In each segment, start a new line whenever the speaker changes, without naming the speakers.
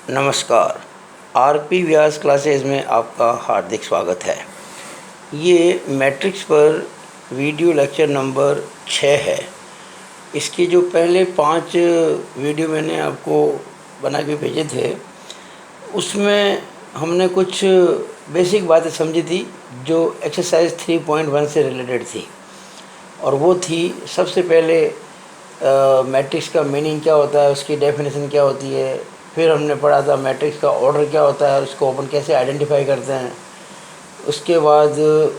नमस्कार। आरपी व्यास क्लासेस में आपका हार्दिक स्वागत है। ये मैट्रिक्स पर वीडियो लेक्चर नंबर 6 है। इसके जो पहले 5 वीडियो मैंने आपको बना के भेजे थे, उसमें हमने कुछ बेसिक बातें समझी थी जो एक्सरसाइज 3.1 से रिलेटेड थी। और वो थी, सबसे पहले मैट्रिक्स का मीनिंग क्या होता है, उसकी डेफिनेशन क्या होती है। फिर हमने पढ़ा था मैट्रिक्स का ऑर्डर क्या होता है, उसको अपन कैसे आइडेंटिफाई करते हैं। उसके बाद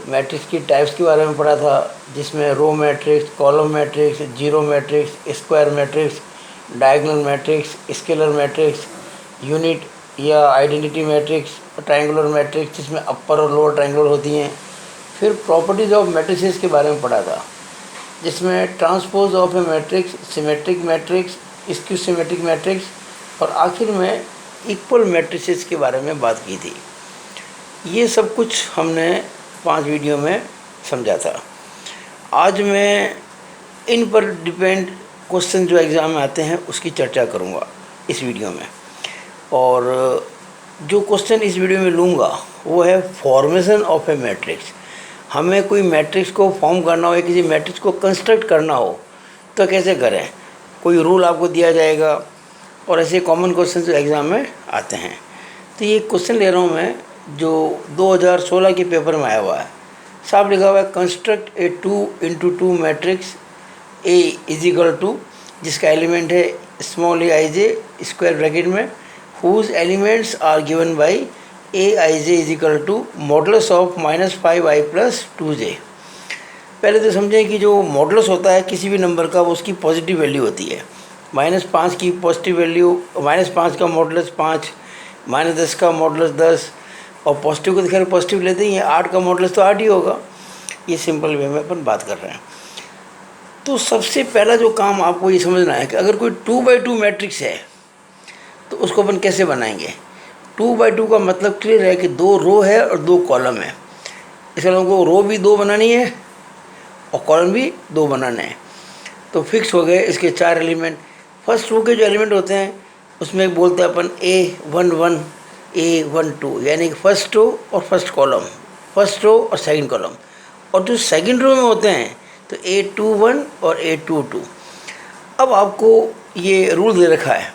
मैट्रिक्स की टाइप्स के बारे में पढ़ा था, जिसमें row matrix, column matrix, zero matrix, square matrix, diagonal matrix, scalar matrix, unit या आइडेंटिटी मैट्रिक्स, ट्रायंगुलर मैट्रिक्स जिसमें अपर और लोअर ट्रायंगुलर होती हैं। फिर प्रॉपर्टीज़ ऑफ मैट्रिसेस के बारे में पढ़ा था, जिसमें transpose of A matrix, symmetric matrix, skew symmetric matrix और आखिर में इक्वल मैट्रिसेस के बारे में बात की थी। ये सब कुछ हमने 5 वीडियो में समझा था। आज मैं इन पर डिपेंड क्वेश्चन जो एग्ज़ाम में आते हैं उसकी चर्चा करूँगा इस वीडियो में। और जो क्वेश्चन इस वीडियो में लूँगा वो है फॉर्मेशन ऑफ ए मैट्रिक्स। हमें कोई मैट्रिक्स को फॉर्म करना हो या किसी मैट्रिक्स को कंस्ट्रक्ट करना हो तो कैसे करें। कोई रूल आपको दिया जाएगा और ऐसे कॉमन क्वेश्चन जो एग्ज़ाम में आते हैं। तो ये क्वेश्चन ले रहा हूँ मैं, जो 2016 के पेपर में आया हुआ है। साफ लिखा हुआ है, construct a 2x2 matrix a is equal to, जिसका एलिमेंट है small a I j square bracket में, whose elements are given by a I J is equal to modulus of -5i + 2j। पहले तो समझें कि जो मॉडुलस होता है किसी भी नंबर का, वो उसकी पॉजिटिव वैल्यू होती है। -5 की पॉजिटिव वैल्यू, -5 का मॉडुलस 5, -10 का मॉडुलस 10, और पॉजिटिव को दिखा पॉजिटिव लेते ही हैं, 8 का मॉडुलस तो 8 ही होगा। ये सिंपल वे में अपन बात कर रहे हैं। तो सबसे पहला जो काम आपको ये समझना है कि अगर कोई 2x2 मैट्रिक्स है तो उसको अपन कैसे बनाएंगे। 2x2 का मतलब क्लियर है कि 2 रो है और 2 कॉलम है। इसका मतलब को रो भी 2 बनानी है और कॉलम भी 2 बनाने हैं। तो फिक्स हो गए इसके 4 एलिमेंट। फर्स्ट रो के जो एलिमेंट होते हैं उसमें बोलते हैं अपन A11, A12, यानी कि फर्स्ट रो और फर्स्ट कॉलम, फर्स्ट रो और सेकंड कॉलम। और जो सेकंड रो में होते हैं तो A21 और A22। अब आपको ये रूल दे रखा है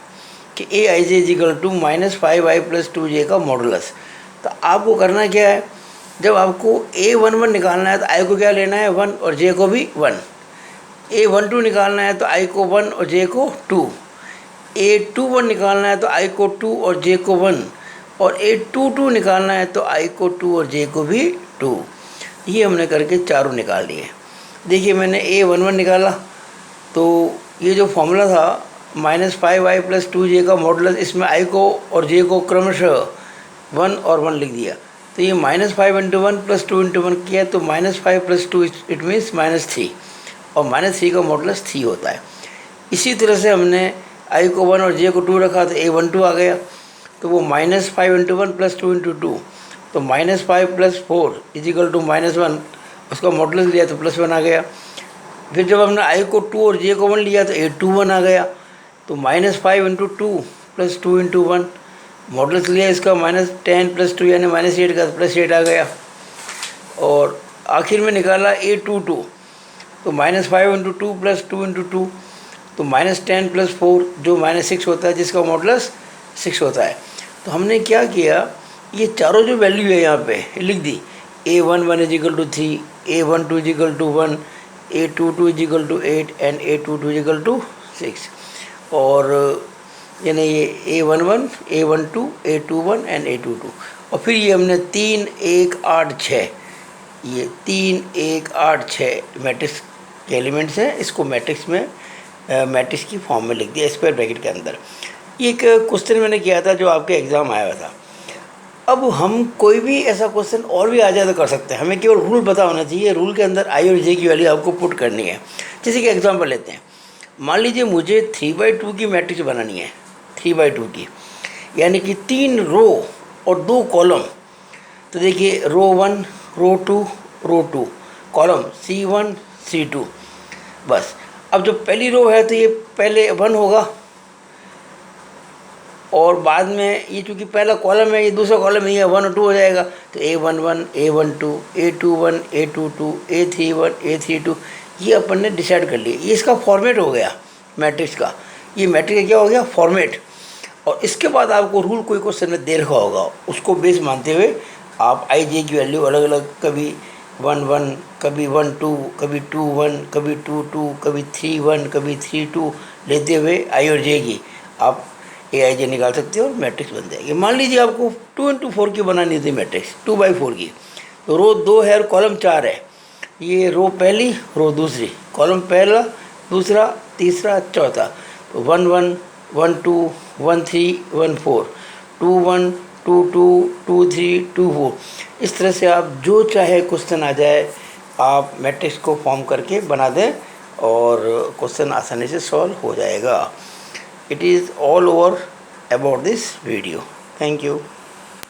कि A I J is equal to -5i + 2j का मॉडुलस। तो आपको करना क्या है, जब आपको A11 निकालना है तो i को क्या लेना है 1 और j को भी 1। A12 निकालना है तो i को 1 और j को 2। A21 निकालना है तो i को 2 और j को 1। और A22 निकालना है तो i को 2 और j को भी 2। ये हमने करके चारों निकाल लिए। देखिए मैंने A11 निकाला तो ये जो फॉर्मूला था -5i + 2j का मॉडुलस, इसमें i को और j को क्रमशः 1 और 1 लिख दिया। तो ये -5 × 1 + 2 × 1 किया तो -5 + 2 इट मीन्स -3, और -3 का मॉडुलस 3 होता है। इसी तरह से हमने i को 1 और j को 2 रखा तो A12 आ गया। तो वो -5 × 1 + 2 × 2, तो -5 + 4 = -1, उसका मॉडुलस लिया तो +1 आ गया। फिर जब हमने i को 2 और j को 1 लिया तो A21 आ गया। तो -5 × 2 + 2 × 1, मॉडुलस लिया इसका -10 + 2 यानी -8 का, +8 आ गया। और आखिर में निकाला A22, तो -5 × 2 + 2 × 2, तो -10 + 4 जो -6 होता है, जिसका मॉडुलस 6 होता है। तो हमने क्या किया, ये चारों जो वैल्यू है यहाँ पे लिख दी। A11 = 3, A12 = 1, A22 = 8 and A22 = 6। और यानी ये A11, A12, A21 and A22। और फिर ये हमने 3, 1, 8, 6, ये 3, 1, 8, 6 मैट्रिक्स के एलिमेंट्स हैं। इसको मैट्रिक्स में मैट्रिक्स की फॉर्म में लिख दिया स्क्वायर ब्रैकेट के अंदर। ये एक क्वेश्चन मैंने किया था जो आपके एग्ज़ाम आया हुआ था। अब हम कोई भी ऐसा क्वेश्चन और भी आ जाए तो कर सकते हैं, हमें केवल रूल पता होना चाहिए। रूल के अंदर i और j की वैल्यू आपको पुट करनी है। जैसे कि एग्जांपल लेते हैं, मान लीजिए मुझे 3x2 की मैट्रिक्स बनानी है, 3x2 की, यानी कि 3 रो और 2 कॉलम। तो देखिए रो 1, रो 2, रो 2, कॉलम C1, C2। बस अब जो पहली रो है तो ये पहले 1 होगा, और बाद में ये चूँकि पहला कॉलम है, ये दूसरा कॉलम है, ये 1 और 2 हो जाएगा। तो A11 A12 A21 A22 A31 A32 ये अपन ने डिसाइड कर लिया। ये इसका फॉर्मेट हो गया मैट्रिक्स का। ये मैट्रिक्स का क्या हो गया, फॉर्मेट। और इसके बाद आपको रूल कोई क्वेश्चन में दे रखा होगा, उसको बेस मानते हुए आप आई जे की वैल्यू अलग अलग, कभी 1 1, कभी 1 2, कभी 2 1, कभी 2 2, कभी 3 1, कभी 3 2 लेते हुए आई और जे की आप ए आई जे निकाल सकते हो और मैट्रिक्स बन जाएगी। मान लीजिए आपको 2 इंटू 4 की बनानी थी मैट्रिक्स, 2/4 की, तो रो 2 है और कॉलम 4 है। ये रो पहली, रो दूसरी, कॉलम पहला, दूसरा, तीसरा, चौथा। तो 1 1 1 2 1 3 1 4, 2 1 2 2 2 3 2 4। इस तरह से आप जो चाहे क्वेश्चन आ जाए आप मैट्रिक्स को फॉर्म करके बना दें और क्वेश्चन आसानी से सॉल्व हो जाएगा। It is all over about this video. Thank you.